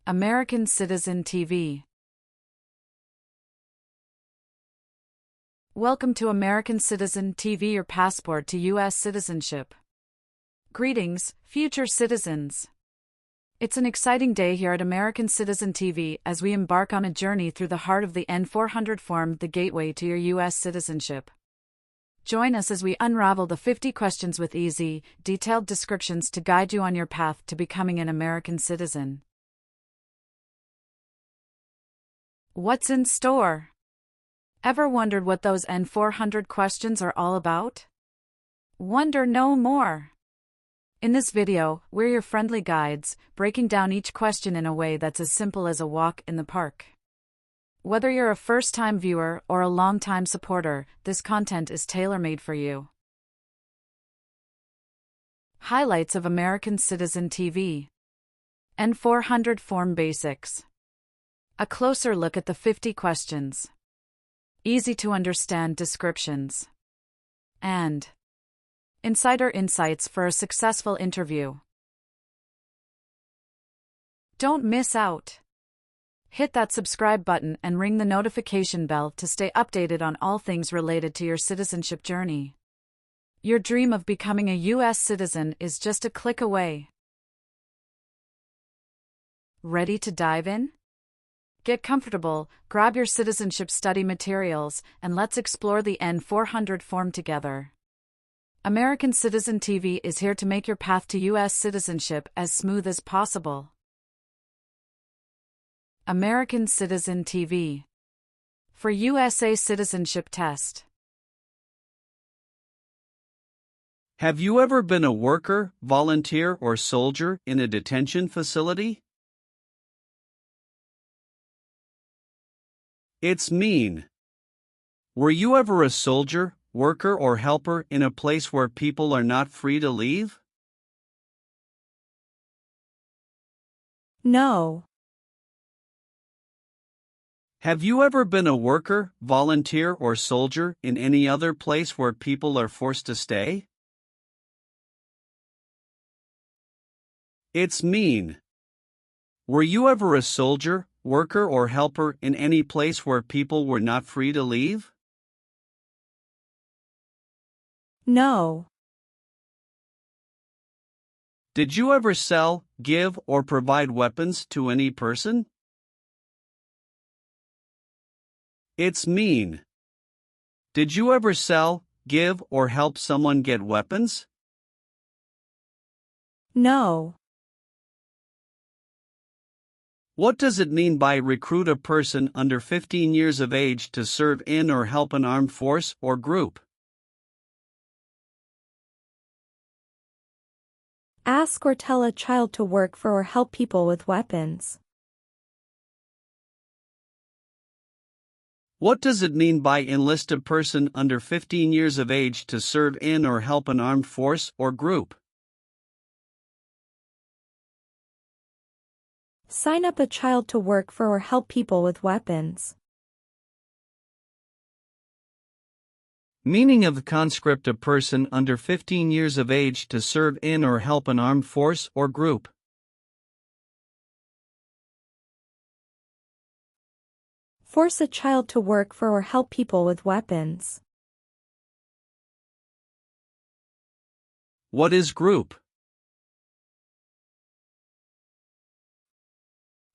American Citizen TV. Welcome to American Citizen TV, your passport to US citizenship. Greetings, future citizens. It's an exciting day here at American Citizen TV as we embark on a journey through the heart of the N400 form, the gateway to your US citizenship. Join us as we unravel the 50 questions with easy, detailed descriptions to guide you on your path to becoming an American citizen. What's in store? Ever wondered what those N400 questions are all about? Wonder no more. In this video, we're your friendly guides, breaking down each question in a way that's as simple as a walk in the park. Whether you're a first-time viewer or a long-time supporter, this content is tailor-made for you. Highlights of American Citizen TV. N400 Form Basics. A closer look at the 50 questions. Easy-to-understand descriptions. And insider insights for a successful interview. Don't miss out. Hit that subscribe button and ring the notification bell to stay updated on all things related to your citizenship journey. Your dream of becoming a US citizen is just a click away. Ready to dive in? Get comfortable, grab your citizenship study materials, and let's explore the N400 form together. American Citizen TV is here to make your path to US citizenship as smooth as possible. American Citizen TV. For USA Citizenship Test. Have you ever been a worker, volunteer, or soldier in a detention facility? It's mean. Were you ever a soldier, worker, or helper in a place where people are not free to leave? No. Have you ever been a worker, volunteer, or soldier in any other place where people are forced to stay? It's mean. Were you ever a soldier, worker, or helper in any place where people were not free to leave? No. Did you ever sell, give, or provide weapons to any person? It's mean. Did you ever sell, give, or help someone get weapons? No. What does it mean by recruit a person under 15 years of age to serve in or help an armed force or group? Ask or tell a child to work for or help people with weapons. What does it mean by enlist a person under 15 years of age to serve in or help an armed force or group? Sign up a child to work for or help people with weapons. Meaning of the conscript: a person under 15 years of age to serve in or help an armed force or group. Force a child to work for or help people with weapons. What is group?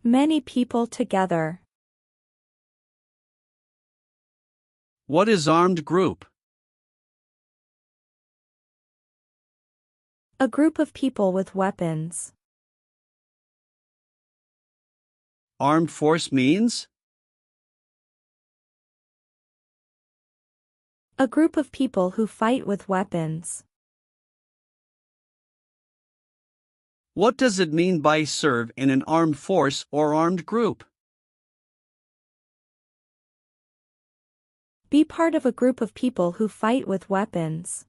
Many people together. What is armed group? A group of people with weapons. Armed force means? A group of people who fight with weapons. What does it mean by serve in an armed force or armed group? Be part of a group of people who fight with weapons.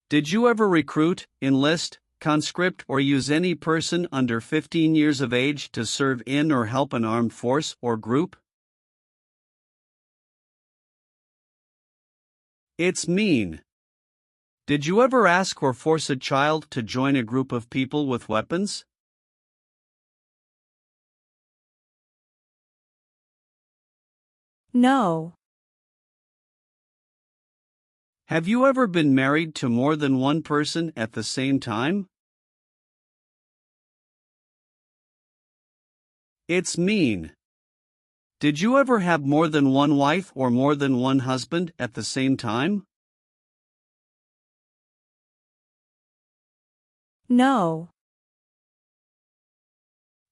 Did you ever recruit, enlist, conscript, or use any person under 15 years of age to serve in or help an armed force or group? It's mean. Did you ever ask or force a child to join a group of people with weapons? No. Have you ever been married to more than one person at the same time? It's mean. Did you ever have more than one wife or more than one husband at the same time? No.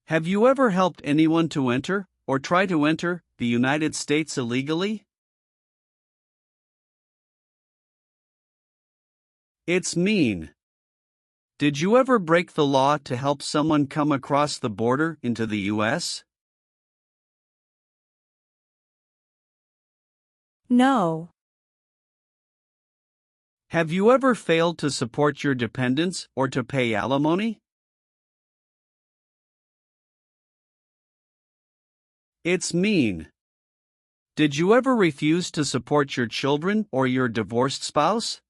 Have you ever helped anyone to enter, or try to enter, the United States illegally? It's mean. Did you ever break the law to help someone come across the border into the U.S.? No. Have you ever failed to support your dependents or to pay alimony? It's mean. Did you ever refuse to support your children or your divorced spouse?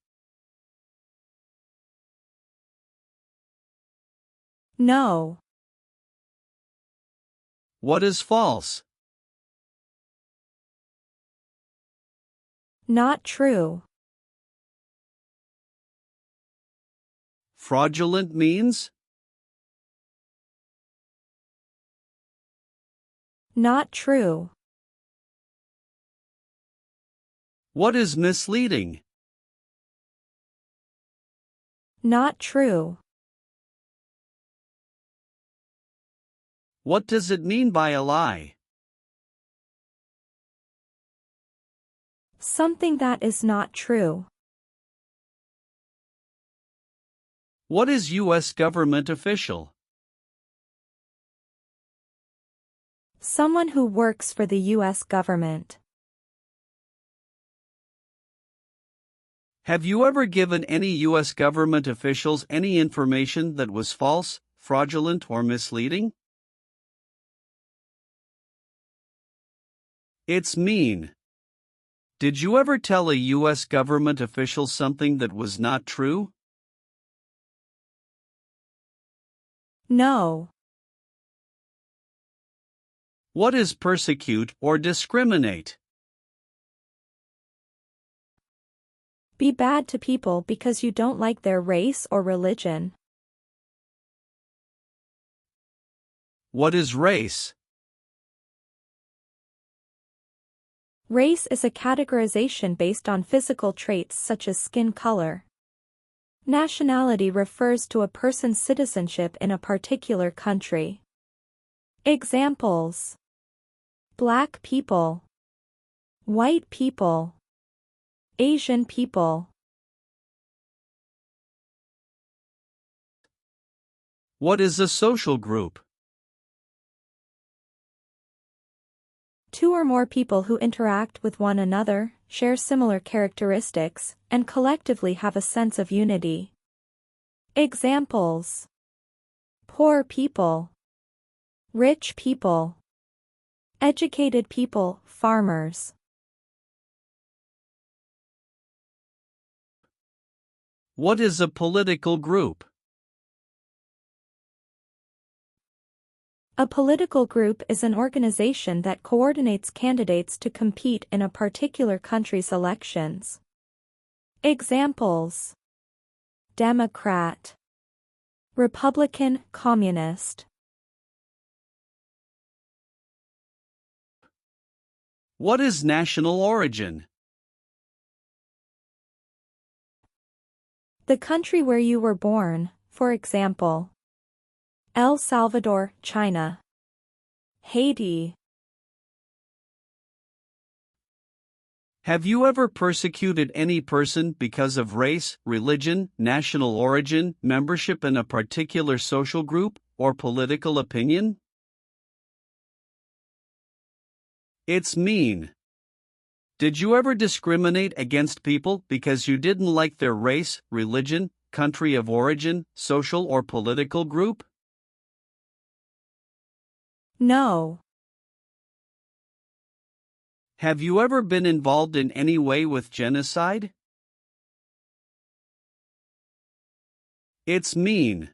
No. What is false? Not true. Fraudulent means? Not true. What is misleading? Not true. What does it mean by a lie? Something that is not true. What is U.S. government official? Someone who works for the U.S. government. Have you ever given any U.S. government officials any information that was false, fraudulent, or misleading? It's mean. Did you ever tell a U.S. government official something that was not true? No. What is persecute or discriminate? Be bad to people because you don't like their race or religion. What is race? Race is a categorization based on physical traits such as skin color. Nationality refers to a person's citizenship in a particular country. Examples: Black people, white people, Asian people. What is a social group? Two or more people who interact with one another, share similar characteristics, and collectively have a sense of unity. Examples: poor people, rich people, educated people, farmers. What is a political group? A political group is an organization that coordinates candidates to compete in a particular country's elections. Examples: Democrat, Republican, Communist. What is national origin? The country where you were born, for example, El Salvador, China, Haiti. Have you ever persecuted any person because of race, religion, national origin, membership in a particular social group, or political opinion? It's mean. Did you ever discriminate against people because you didn't like their race, religion, country of origin, social or political group? No. Have you ever been involved in any way with genocide? It's mean.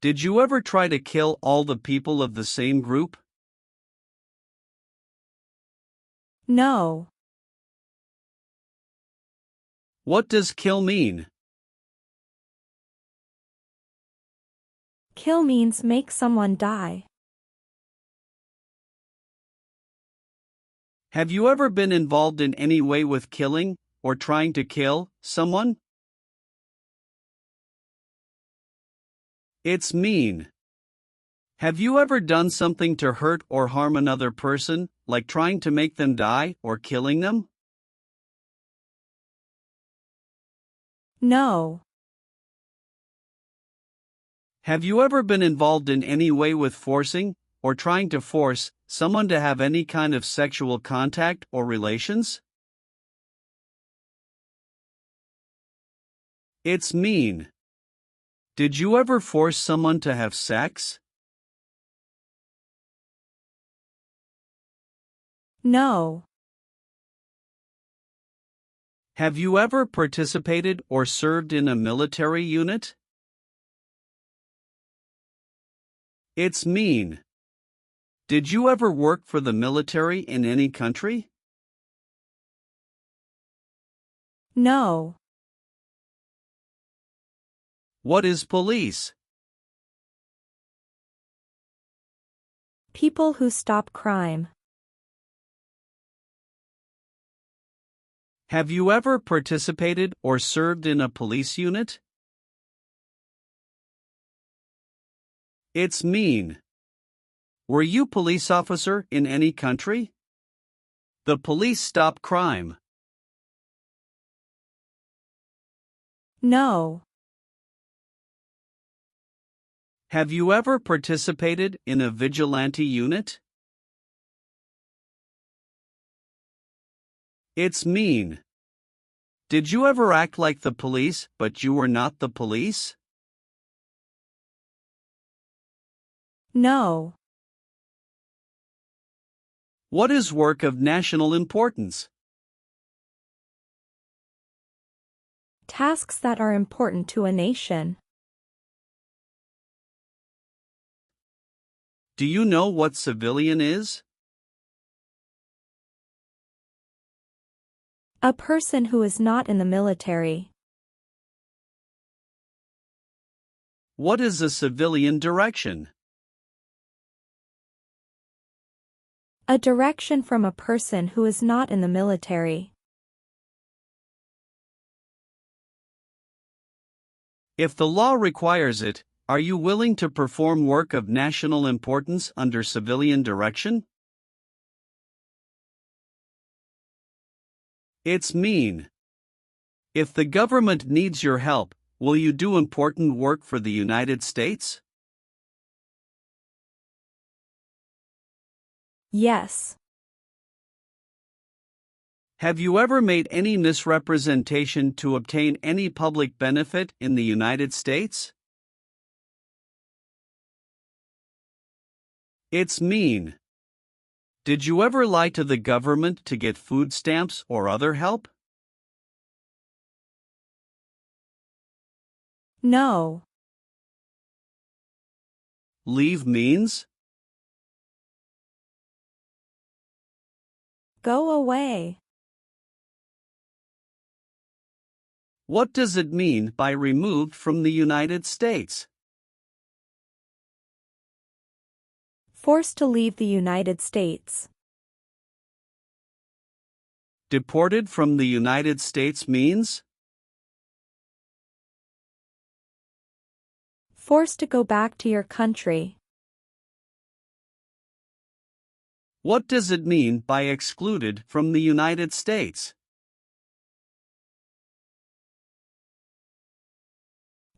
Did you ever try to kill all the people of the same group? No. What does kill mean? Kill means make someone die. Have you ever been involved in any way with killing, or trying to kill, someone? It's mean. Have you ever done something to hurt or harm another person, like trying to make them die or killing them? No. Have you ever been involved in any way with forcing, or trying to force, someone to have any kind of sexual contact or relations? It's mean. Did you ever force someone to have sex? No. Have you ever participated or served in a military unit? It's mean. Did you ever work for the military in any country? No. What is police? People who stop crime. Have you ever participated or served in a police unit? It's mean. Were you police officer in any country? The police stop crime. No. Have you ever participated in a vigilante unit? It's mean. Did you ever act like the police but you were not the police? No. What is work of national importance? Tasks that are important to a nation. Do you know what civilian is? A person who is not in the military. What is a civilian direction? A direction from a person who is not in the military. If the law requires it, are you willing to perform work of national importance under civilian direction? It's mean. If the government needs your help, will you do important work for the United States? Yes. Have you ever made any misrepresentation to obtain any public benefit in the United States? It's mean. Did you ever lie to the government to get food stamps or other help? No. Leave means? Go away. What does it mean by removed from the United States? Forced to leave the United States. Deported from the United States means? Forced to go back to your country. What does it mean by excluded from the United States?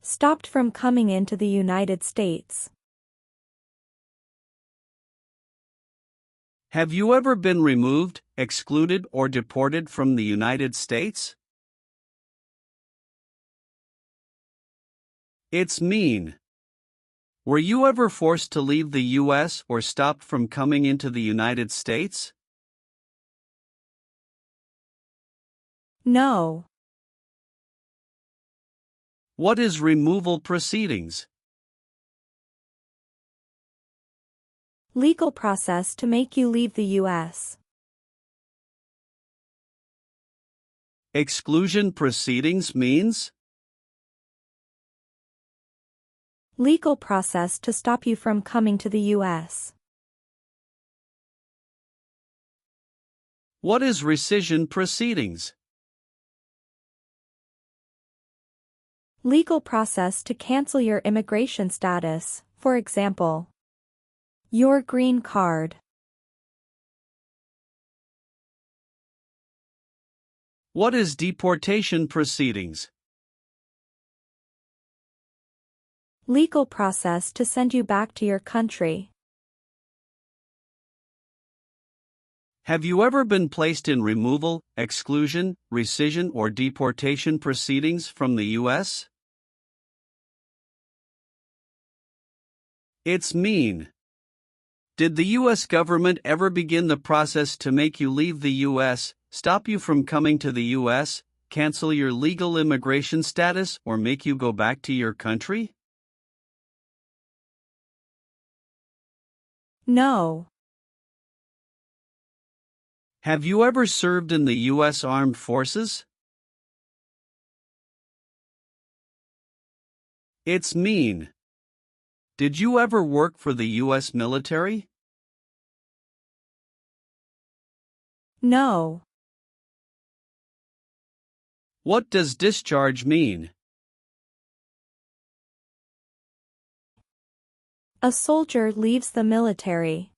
Stopped from coming into the United States. Have you ever been removed, excluded, or deported from the United States? It's mean. Were you ever forced to leave the U.S. or stopped from coming into the United States? No. What is removal proceedings? Legal process to make you leave the U.S. Exclusion proceedings means? Legal process to stop you from coming to the U.S. What is rescission proceedings? Legal process to cancel your immigration status, for example, your green card. What is deportation proceedings? Legal process to send you back to your country. Have you ever been placed in removal, exclusion, rescission, or deportation proceedings from the U.S.? It's mean. Did the U.S. government ever begin the process to make you leave the U.S., stop you from coming to the U.S., cancel your legal immigration status, or make you go back to your country? No. Have you ever served in the U.S. Armed Forces? It's mean. Did you ever work for the U.S. military? No. What does discharge mean? A soldier leaves the military.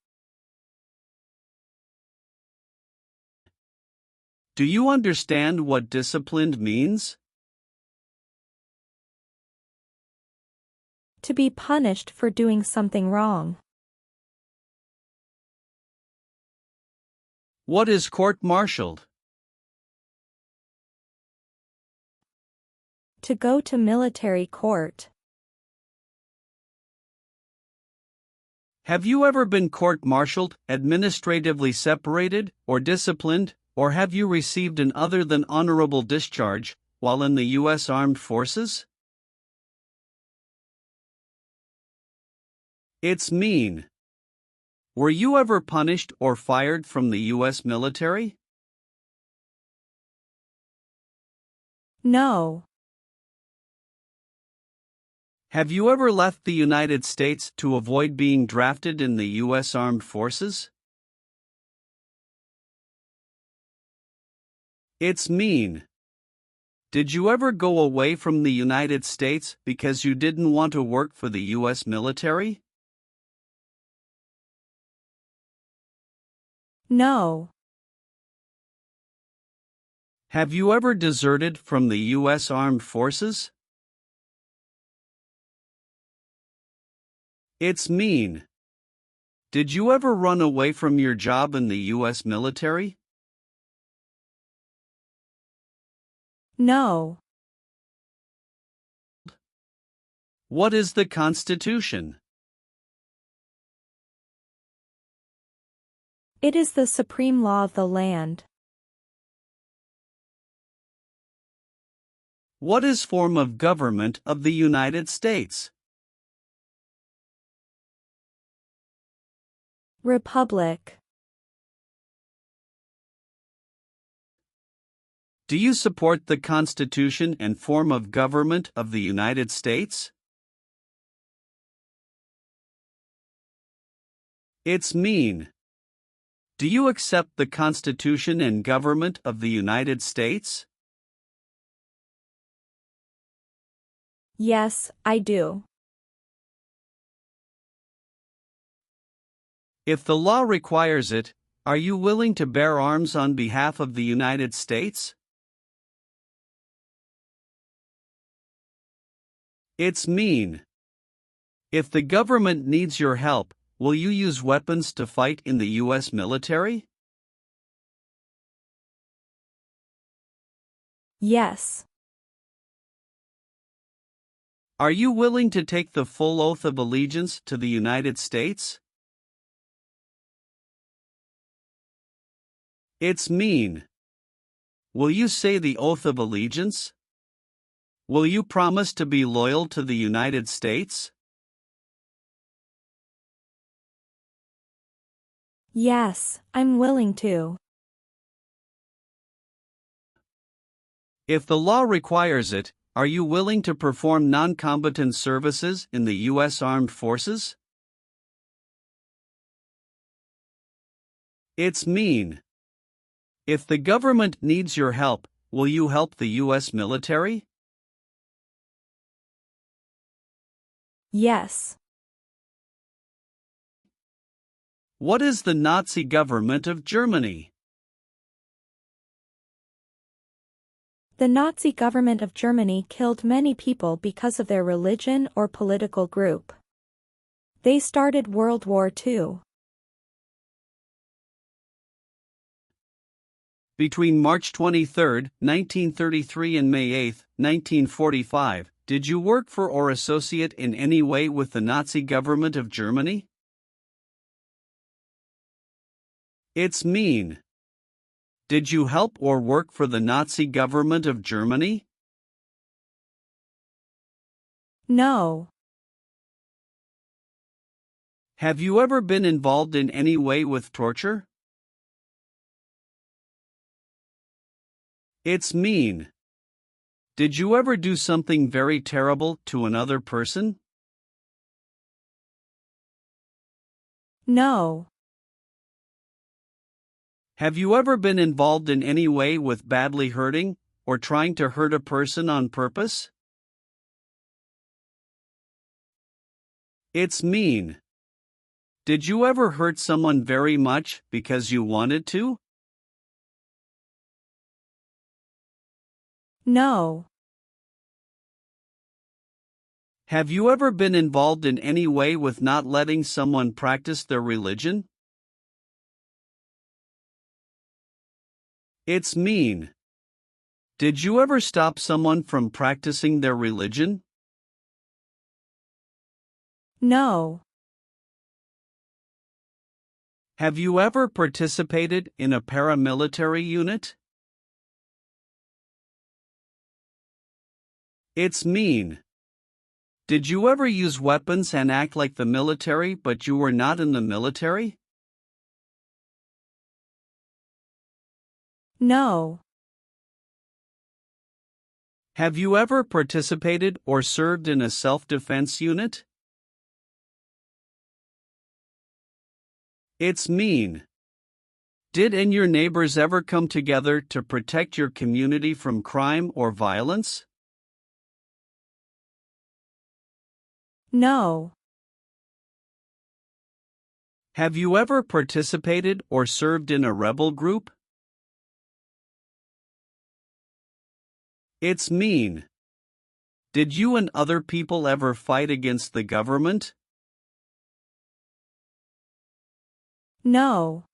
Do you understand what disciplined means? To be punished for doing something wrong. What is court-martialed? To go to military court. Have you ever been court-martialed, administratively separated, or disciplined, or have you received an other than honorable discharge while in the U.S. Armed Forces? It's mean. Were you ever punished or fired from the U.S. military? No. Have you ever left the United States to avoid being drafted in the U.S. Armed Forces? It's mean. Did you ever go away from the United States because you didn't want to work for the U.S. military? No. Have you ever deserted from the U.S. Armed Forces? It's mean. Did you ever run away from your job in the U.S. military? No. What is the Constitution? It is the supreme law of the land. What is form of government of the United States? Republic. Do you support the Constitution and form of government of the United States? It's mean. Do you accept the Constitution and government of the United States? Yes, I do. If the law requires it, are you willing to bear arms on behalf of the United States? It's mean. If the government needs your help, will you use weapons to fight in the U.S. military? Yes. Are you willing to take the full oath of allegiance to the United States? It's mean. Will you say the oath of allegiance? Will you promise to be loyal to the United States? Yes, I'm willing to. If the law requires it, are you willing to perform non-combatant services in the U.S. Armed Forces? It's mean. If the government needs your help, will you help the U.S. military? Yes. What is the Nazi government of Germany? The Nazi government of Germany killed many people because of their religion or political group. They started World War II. Between March 23, 1933 and May 8, 1945, did you work for or associate in any way with the Nazi government of Germany? It's mean. Did you help or work for the Nazi government of Germany? No. Have you ever been involved in any way with torture? It's mean. Did you ever do something very terrible to another person? No. Have you ever been involved in any way with badly hurting or trying to hurt a person on purpose? It's mean. Did you ever hurt someone very much because you wanted to? No. Have you ever been involved in any way with not letting someone practice their religion? It's mean. Did you ever stop someone from practicing their religion? No. Have you ever participated in a paramilitary unit? It's mean. Did you ever use weapons and act like the military but you were not in the military? No. Have you ever participated or served in a self-defense unit? It's mean. Did and your neighbors ever come together to protect your community from crime or violence? No. Have you ever participated or served in a rebel group? It's mean. Did you and other people ever fight against the government? No.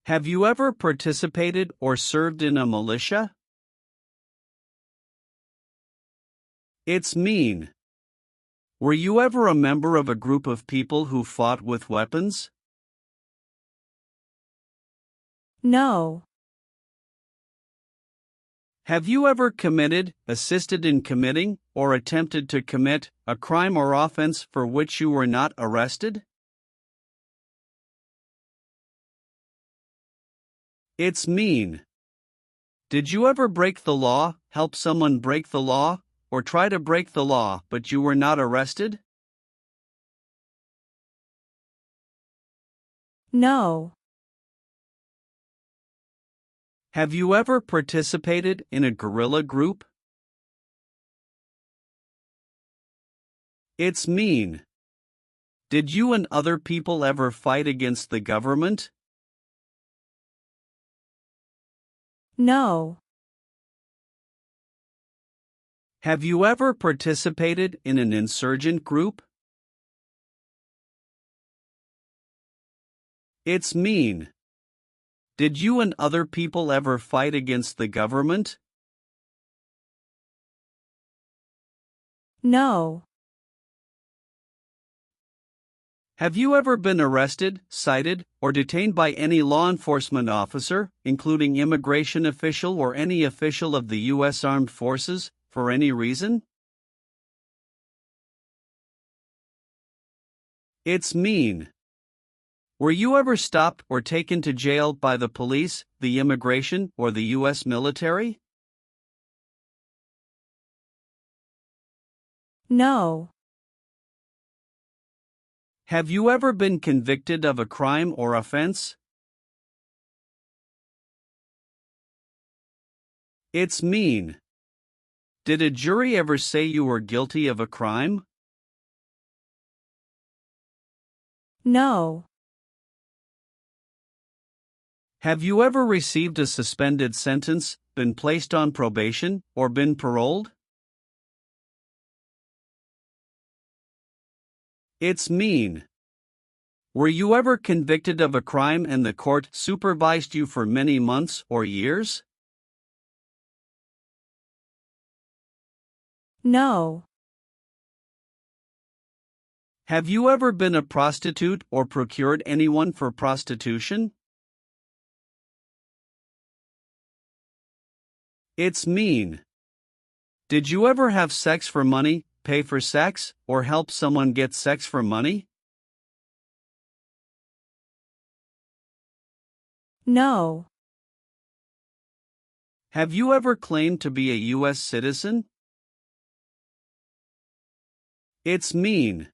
Have you ever participated or served in a militia? It's mean. Were you ever a member of a group of people who fought with weapons? No. Have you ever committed, assisted in committing, or attempted to commit a crime or offense for which you were not arrested? It's mean. Did you ever break the law, help someone break the law, or try to break the law but you were not arrested? No. Have you ever participated in a guerrilla group? It's mean. Did you and other people ever fight against the government? No. Have you ever participated in an insurgent group? It's mean. Did you and other people ever fight against the government? No. Have you ever been arrested, cited, or detained by any law enforcement officer, including immigration official or any official of the U.S. Armed Forces, for any reason? It's mean. Were you ever stopped or taken to jail by the police, the immigration, or the U.S. military? No. Have you ever been convicted of a crime or offense? It's mean. Did a jury ever say you were guilty of a crime? No. Have you ever received a suspended sentence, been placed on probation, or been paroled? It's mean. Were you ever convicted of a crime and the court supervised you for many months or years? No. Have you ever been a prostitute or procured anyone for prostitution? It's mean. Did you ever have sex for money, pay for sex, or help someone get sex for money? No. Have you ever claimed to be a U.S. citizen? It's mean.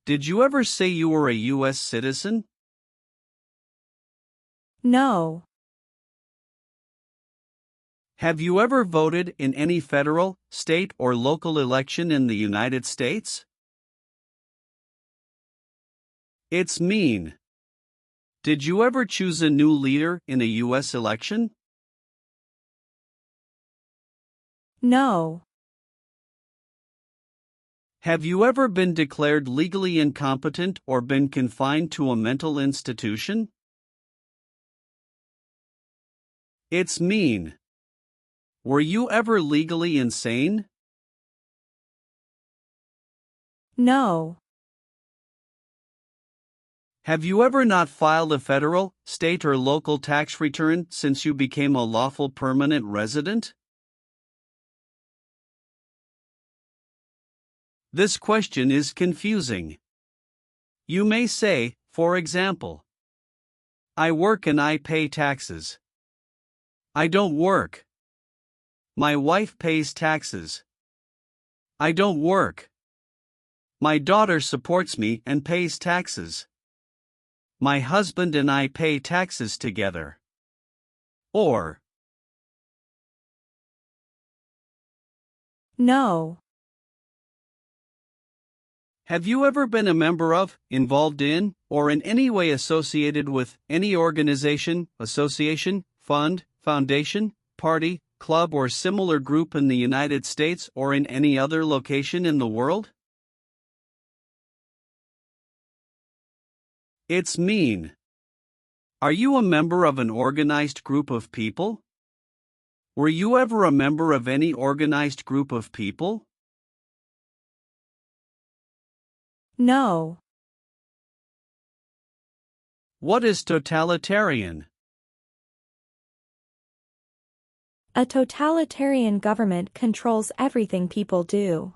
Did you ever say you were a U.S. citizen? No. Have you ever voted in any federal, state, or local election in the United States? It's mean. Did you ever choose a new leader in a U.S. election? No. Have you ever been declared legally incompetent or been confined to a mental institution? It's mean. Were you ever legally insane? No. Have you ever not filed a federal, state, or local tax return since you became a lawful permanent resident? This question is confusing. You may say, for example, I work and I pay taxes. I don't work. My wife pays taxes. I don't work. My daughter supports me and pays taxes. My husband and I pay taxes together. Or, No. have you ever been a member of, involved in, or in any way associated with any organization, association, fund, foundation, party, club, or similar group in the United States or in any other location in the world? It's mean. Are you a member of an organized group of people? Were you ever a member of any organized group of people? No. What is totalitarian? A totalitarian government controls everything people do.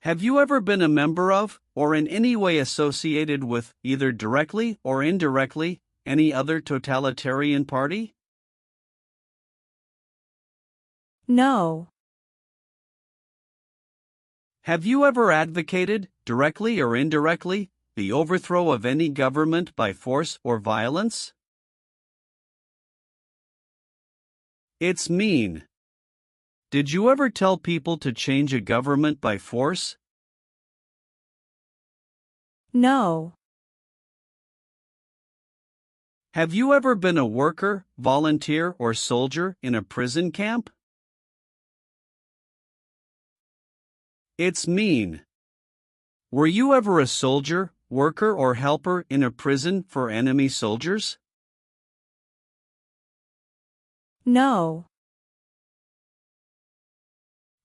Have you ever been a member of, or in any way associated with, either directly or indirectly, any other totalitarian party? No. Have you ever advocated, directly or indirectly, the overthrow of any government by force or violence? It's mean. Did you ever tell people to change a government by force? No. Have you ever been a worker, volunteer, or soldier in a prison camp? It's mean. Were you ever a soldier, worker, or helper in a prison for enemy soldiers? No.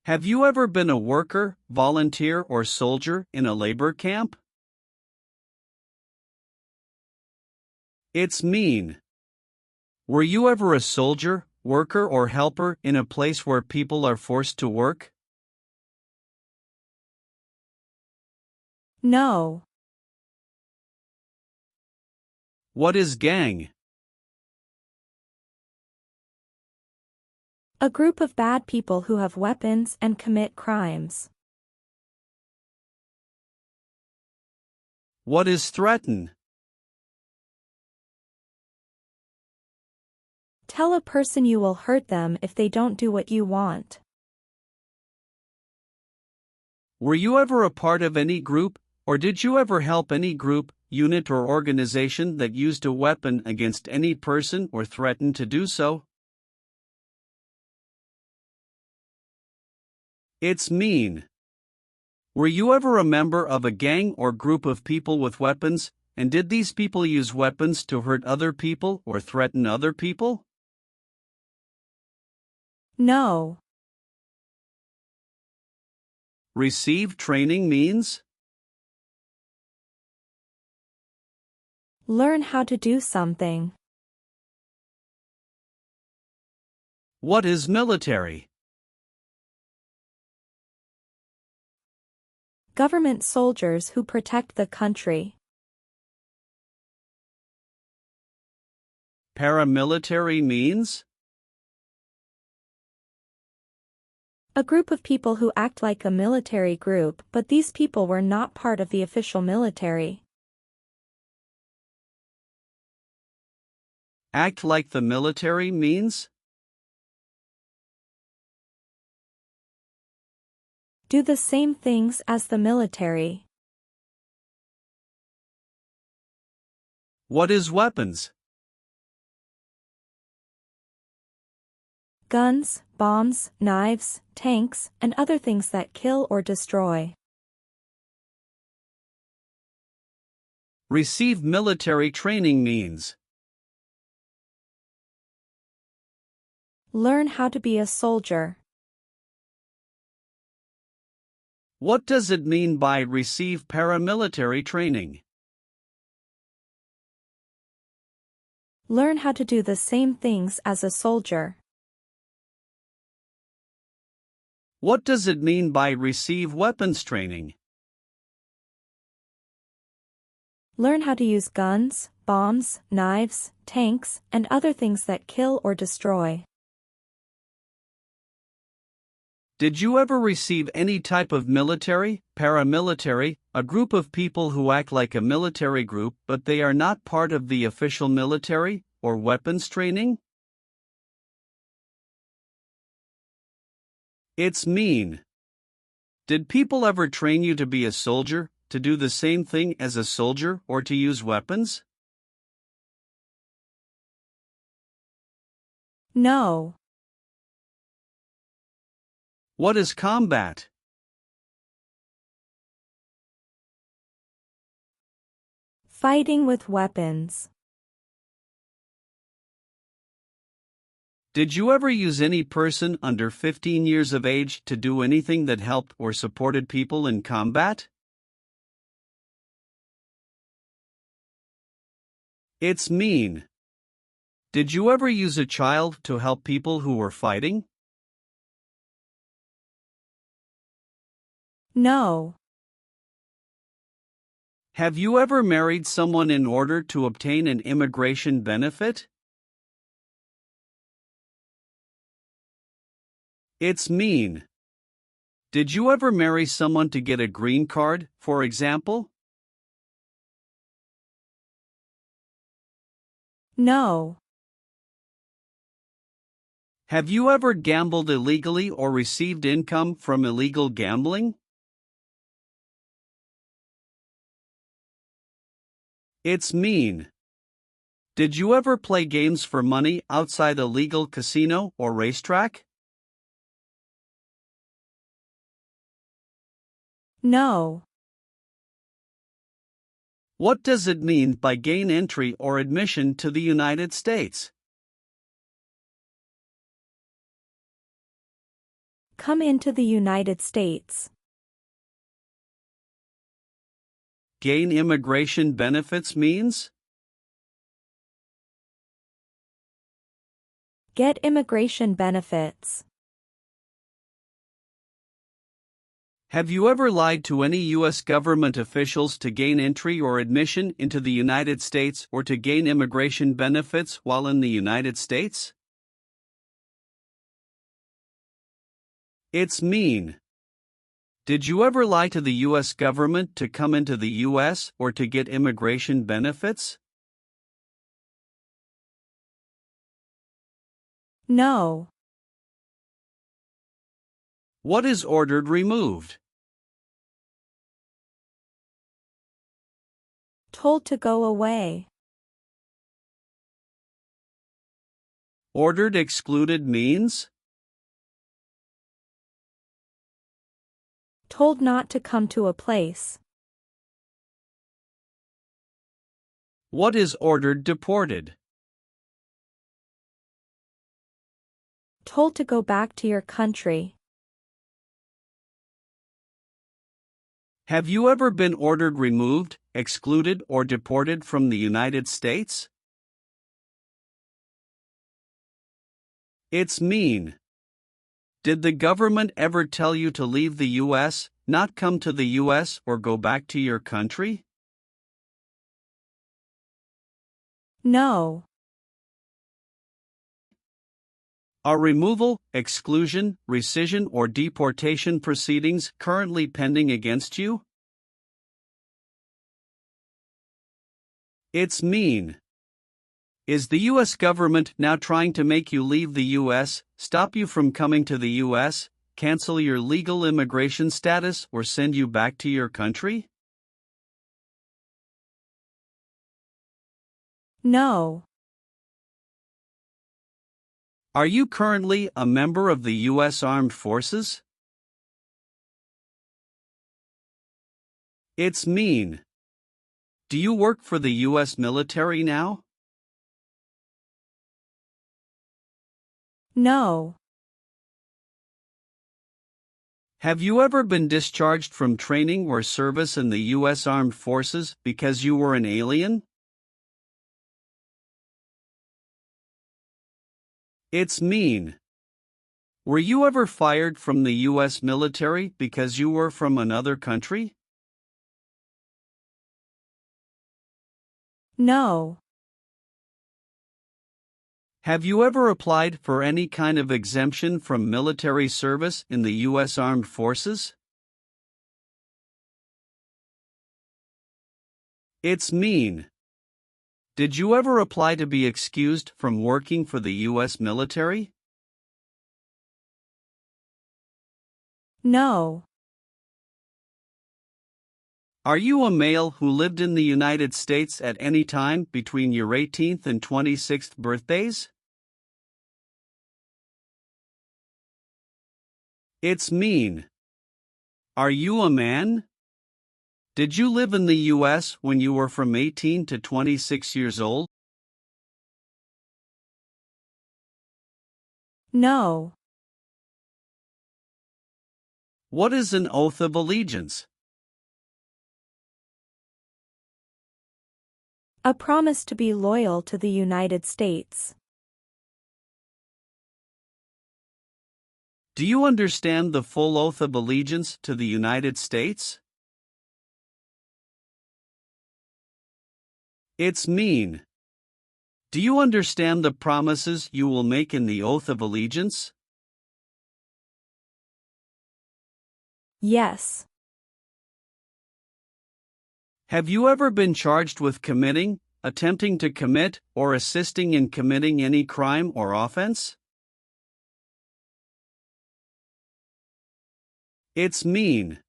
Have you ever been a worker, volunteer, or soldier in a labor camp? It's mean. Were you ever a soldier, worker, or helper in a place where people are forced to work? No. What is gang? A group of bad people who have weapons and commit crimes. What is threaten? Tell a person you will hurt them if they don't do what you want. Were you ever a part of any group, or did you ever help any group, unit, or organization that used a weapon against any person or threatened to do so? It's mean. Were you ever a member of a gang or group of people with weapons, and did these people use weapons to hurt other people or threaten other people? No. Receive training means? Learn how to do something. What is military? Government soldiers who protect the country. Paramilitary means? A group of people who act like a military group, but these people were not part of the official military. Act like the military means? Do the same things as the military. What is weapons? Guns, bombs, knives, tanks, and other things that kill or destroy. Receive military training means? Learn how to be a soldier. What does it mean by receive paramilitary training? Learn how to do the same things as a soldier. What does it mean by receive weapons training? Learn how to use guns, bombs, knives, tanks, and other things that kill or destroy. Did you ever receive any type of military, paramilitary, a group of people who act like a military group but they are not part of the official military, or weapons training? It's mean. Did people ever train you to be a soldier, to do the same thing as a soldier, or to use weapons? No. What is combat? Fighting with weapons. Did you ever use any person under 15 years of age to do anything that helped or supported people in combat? It's mean. Did you ever use a child to help people who were fighting? No. Have you ever married someone in order to obtain an immigration benefit? It's mean. Did you ever marry someone to get a green card, for example? No. Have you ever gambled illegally or received income from illegal gambling? It's mean. Did you ever play games for money outside a legal casino or racetrack? No. What does it mean by gain entry or admission to the United States? Come into the United States. Gain immigration benefits means? Get immigration benefits. Have you ever lied to any U.S. government officials to gain entry or admission into the United States or to gain immigration benefits while in the United States? It's mean. Did you ever lie to the U.S. government to come into the U.S. or to get immigration benefits? No. What is ordered removed? Told to go away. Ordered excluded means? Told not to come to a place. What is ordered deported? Told to go back to your country. Have you ever been ordered removed, excluded, or deported from the United States? It's mean. Did the government ever tell you to leave the U.S., not come to the U.S., or go back to your country? No. Are removal, exclusion, rescission, or deportation proceedings currently pending against you? It's mean. Is the U.S. government now trying to make you leave the U.S., stop you from coming to the U.S., cancel your legal immigration status, or send you back to your country? No. Are you currently a member of the U.S. Armed Forces? It's mean. Do you work for the U.S. military now? No. Have you ever been discharged from training or service in the U.S. Armed Forces because you were an alien? It's mean. Were you ever fired from the U.S. military because you were from another country? No. Have you ever applied for any kind of exemption from military service in the U.S. Armed Forces? It's mean. Did you ever apply to be excused from working for the U.S. military? No. Are you a male who lived in the United States at any time between your 18th and 26th birthdays? It's mean. Are you a man? Did you live in the U.S. when you were from 18 to 26 years old? No. What is an oath of allegiance? A promise to be loyal to the United States. Do you understand the full oath of allegiance to the United States? It's mean. Do you understand the promises you will make in the oath of allegiance? Yes. Have you ever been charged with committing, attempting to commit, or assisting in committing any crime or offense? It's mean.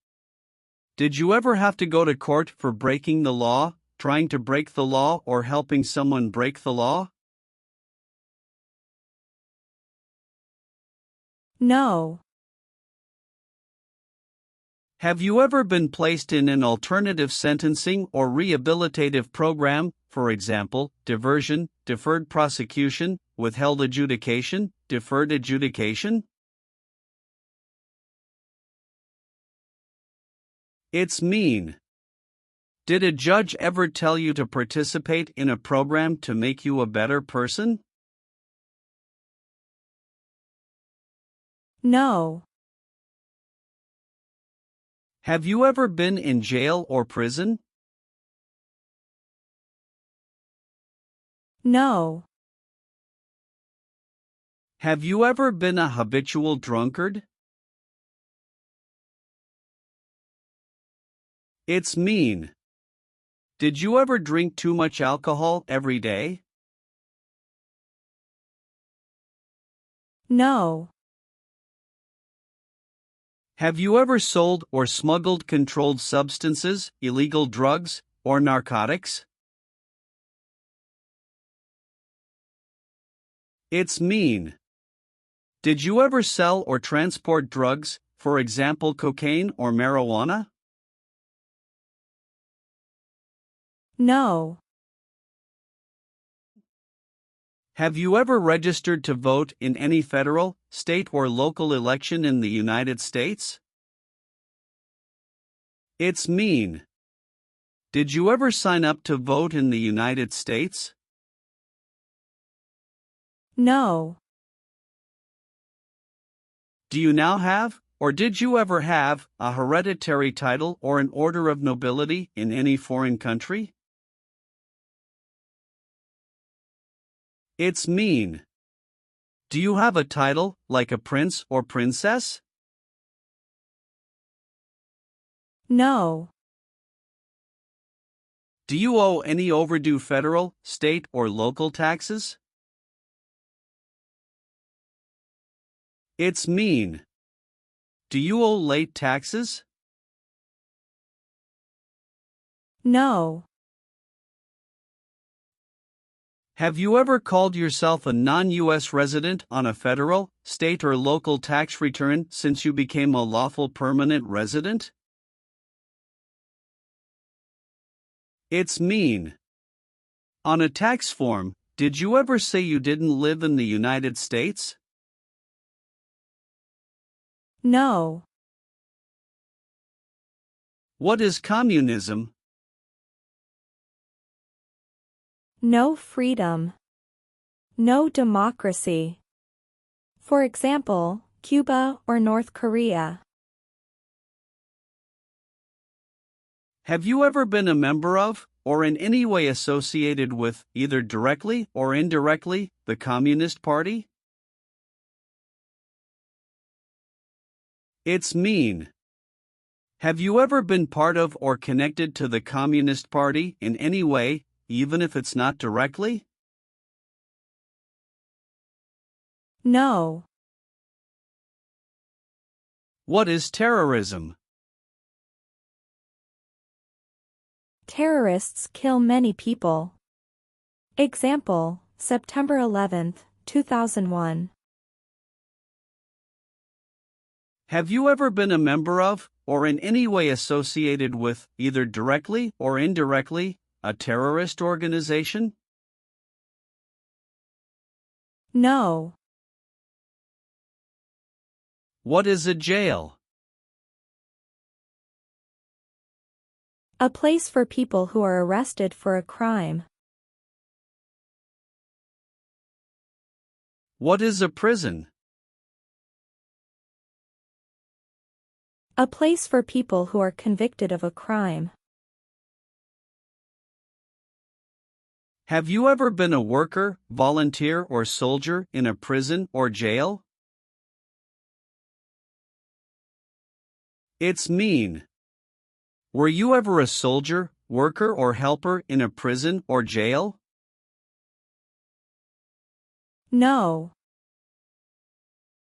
Did you ever have to go to court for breaking the law, trying to break the law, or helping someone break the law? No. Have you ever been placed in an alternative sentencing or rehabilitative program, for example, diversion, deferred prosecution, withheld adjudication, deferred adjudication? It's mean. Did a judge ever tell you to participate in a program to make you a better person? No. Have you ever been in jail or prison? No. Have you ever been a habitual drunkard? It's mean. Did you ever drink too much alcohol every day? No. Have you ever sold or smuggled controlled substances, illegal drugs, or narcotics? It's mean. Did you ever sell or transport drugs, for example cocaine or marijuana? No. Have you ever registered to vote in any federal, state, or local election in the United States? It's mean. Did you ever sign up to vote in the United States? No. Do you now have, or did you ever have, a hereditary title or an order of nobility in any foreign country? It's mean. Do you have a title, like a prince or princess? No. Do you owe any overdue federal, state, or local taxes? It's mean. Do you owe late taxes? No. Have you ever called yourself a non-U.S. resident on a federal, state, or local tax return since you became a lawful permanent resident? It's mean. On a tax form, did you ever say you didn't live in the United States? No. What is communism? No freedom. No democracy. For example, Cuba or North Korea. Have you ever been a member of, or in any way associated with, either directly or indirectly, the Communist Party? It's mean. Have you ever been part of or connected to the Communist Party in any way, even if it's not directly? No. What is terrorism? Terrorists kill many people. Example, September 11, 2001. Have you ever been a member of, or in any way associated with, either directly or indirectly, a terrorist organization? No. What is a jail? A place for people who are arrested for a crime. What is a prison? A place for people who are convicted of a crime. Have you ever been a worker, volunteer, or soldier in a prison or jail? It's mean. Were you ever a soldier, worker, or helper in a prison or jail? No.